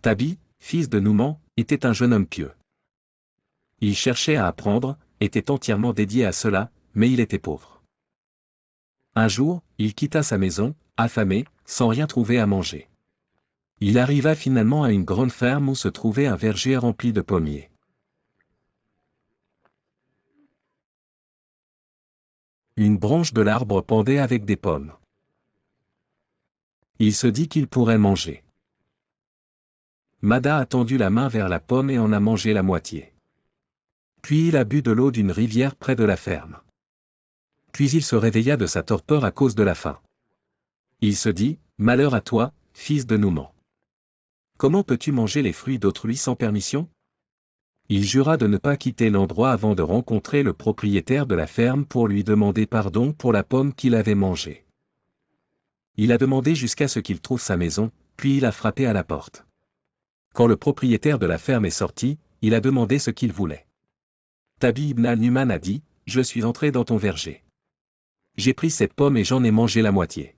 Tabi, fils de Nouman, était un jeune homme pieux. Il cherchait à apprendre, était entièrement dédié à cela, mais il était pauvre. Un jour, il quitta sa maison, affamé, sans rien trouver à manger. Il arriva finalement à une grande ferme où se trouvait un verger rempli de pommiers. Une branche de l'arbre pendait avec des pommes. Il se dit qu'il pourrait manger. Mada a tendu la main vers la pomme et en a mangé la moitié. Puis il a bu de l'eau d'une rivière près de la ferme. Puis il se réveilla de sa torpeur à cause de la faim. Il se dit, « Malheur à toi, fils de Nouman. Comment peux-tu manger les fruits d'autrui sans permission ?» Il jura de ne pas quitter l'endroit avant de rencontrer le propriétaire de la ferme pour lui demander pardon pour la pomme qu'il avait mangée. Il a demandé jusqu'à ce qu'il trouve sa maison, puis il a frappé à la porte. Quand le propriétaire de la ferme est sorti, il a demandé ce qu'il voulait. Tabi ibn al-Numan a dit, « Je suis entré dans ton verger. J'ai pris cette pomme et j'en ai mangé la moitié.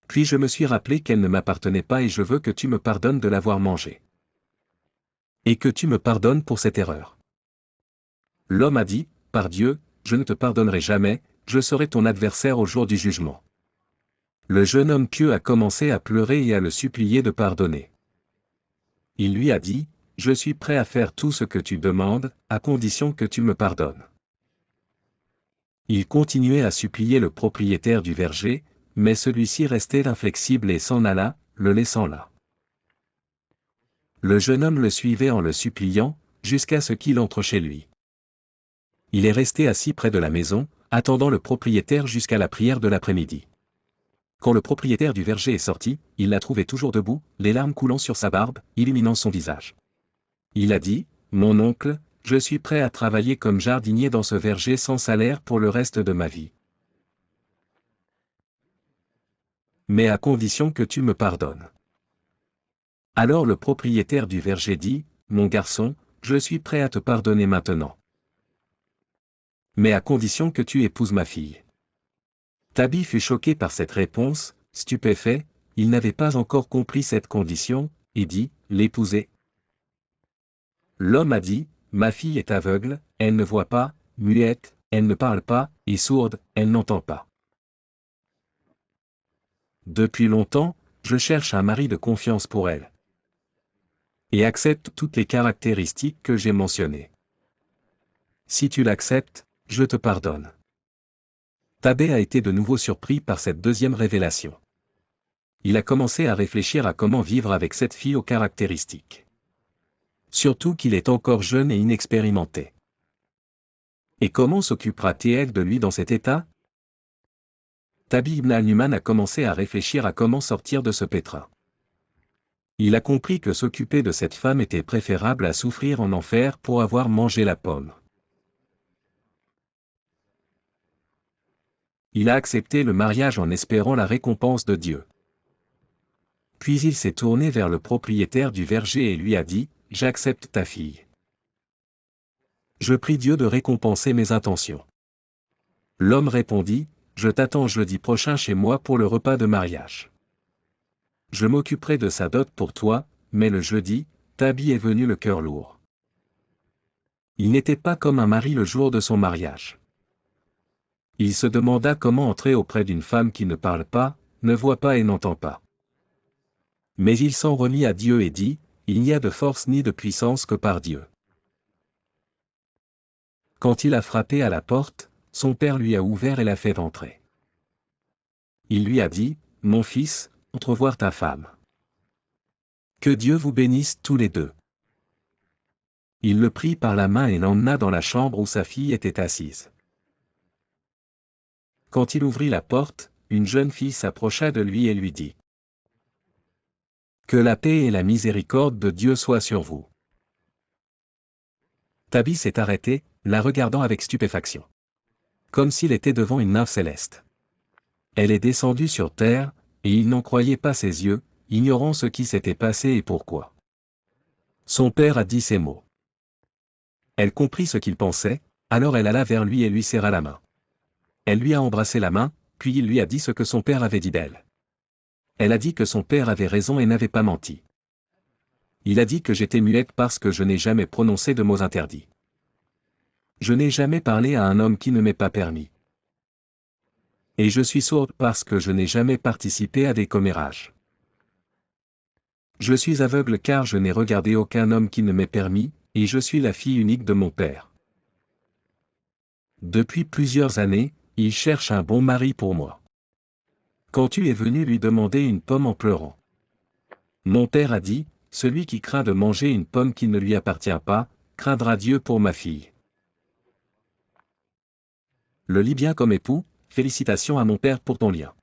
Puis je me suis rappelé qu'elle ne m'appartenait pas et je veux que tu me pardonnes de l'avoir mangée. Et que tu me pardonnes pour cette erreur. » L'homme a dit, « Par Dieu, je ne te pardonnerai jamais, je serai ton adversaire au jour du jugement. » Le jeune homme pieux a commencé à pleurer et à le supplier de pardonner. Il lui a dit, « Je suis prêt à faire tout ce que tu demandes, à condition que tu me pardonnes. » Il continuait à supplier le propriétaire du verger, mais celui-ci restait inflexible et s'en alla, le laissant là. Le jeune homme le suivait en le suppliant, jusqu'à ce qu'il entre chez lui. Il est resté assis près de la maison, attendant le propriétaire jusqu'à la prière de l'après-midi. Quand le propriétaire du verger est sorti, il l'a trouvé toujours debout, les larmes coulant sur sa barbe, illuminant son visage. Il a dit, « Mon oncle, je suis prêt à travailler comme jardinier dans ce verger sans salaire pour le reste de ma vie. Mais à condition que tu me pardonnes. » Alors le propriétaire du verger dit, « Mon garçon, je suis prêt à te pardonner maintenant. Mais à condition que tu épouses ma fille. » Tabi fut choqué par cette réponse, stupéfait, il n'avait pas encore compris cette condition, et dit, « L'épouser. » L'homme a dit, « Ma fille est aveugle, elle ne voit pas, muette, elle ne parle pas, et sourde, elle n'entend pas. Depuis longtemps, je cherche un mari de confiance pour elle. Et accepte toutes les caractéristiques que j'ai mentionnées. Si tu l'acceptes, je te pardonne. » Tabi a été de nouveau surpris par cette deuxième révélation. Il a commencé à réfléchir à comment vivre avec cette fille aux caractéristiques. Surtout qu'il est encore jeune et inexpérimenté. Et comment s'occupera-t-elle de lui dans cet état? Tabi ibn al-Numan a commencé à réfléchir à comment sortir de ce pétrin. Il a compris que s'occuper de cette femme était préférable à souffrir en enfer pour avoir mangé la pomme. Il a accepté le mariage en espérant la récompense de Dieu. Puis il s'est tourné vers le propriétaire du verger et lui a dit, « J'accepte ta fille. Je prie Dieu de récompenser mes intentions. » L'homme répondit, « Je t'attends jeudi prochain chez moi pour le repas de mariage. Je m'occuperai de sa dot pour toi, mais le jeudi, Tabi est venu le cœur lourd. Il n'était pas comme un mari le jour de son mariage. Il se demanda comment entrer auprès d'une femme qui ne parle pas, ne voit pas et n'entend pas. Mais il s'en remit à Dieu et dit, « Il n'y a de force ni de puissance que par Dieu. » Quand il a frappé à la porte, son père lui a ouvert et l'a fait entrer. Il lui a dit, « Mon fils, entre voir ta femme. Que Dieu vous bénisse tous les deux. » Il le prit par la main et l'emmena dans la chambre où sa fille était assise. Quand il ouvrit la porte, une jeune fille s'approcha de lui et lui dit, « Que la paix et la miséricorde de Dieu soient sur vous. » Tabi s'est arrêté, la regardant avec stupéfaction. Comme s'il était devant une nymphe céleste. Elle est descendue sur terre, et il n'en croyait pas ses yeux, ignorant ce qui s'était passé et pourquoi. Son père a dit ces mots. Elle comprit ce qu'il pensait, alors elle alla vers lui et lui serra la main. Elle lui a embrassé la main, puis il lui a dit ce que son père avait dit d'elle. Elle a dit que son père avait raison et n'avait pas menti. Il a dit que j'étais muette parce que je n'ai jamais prononcé de mots interdits. Je n'ai jamais parlé à un homme qui ne m'est pas permis. Et je suis sourde parce que je n'ai jamais participé à des commérages. Je suis aveugle car je n'ai regardé aucun homme qui ne m'est permis, et je suis la fille unique de mon père. Depuis plusieurs années, il cherche un bon mari pour moi. Quand tu es venu lui demander une pomme en pleurant. Mon père a dit, celui qui craint de manger une pomme qui ne lui appartient pas, craindra Dieu pour ma fille. Le lis bien comme époux, félicitations à mon père pour ton lien.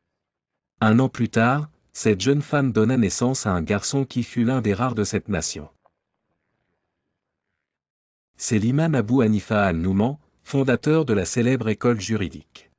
1 an plus tard, cette jeune femme donna naissance à un garçon qui fut l'un des rares de cette nation. C'est l'imam Abou Hanifa al-Nouman, fondateur de la célèbre école juridique.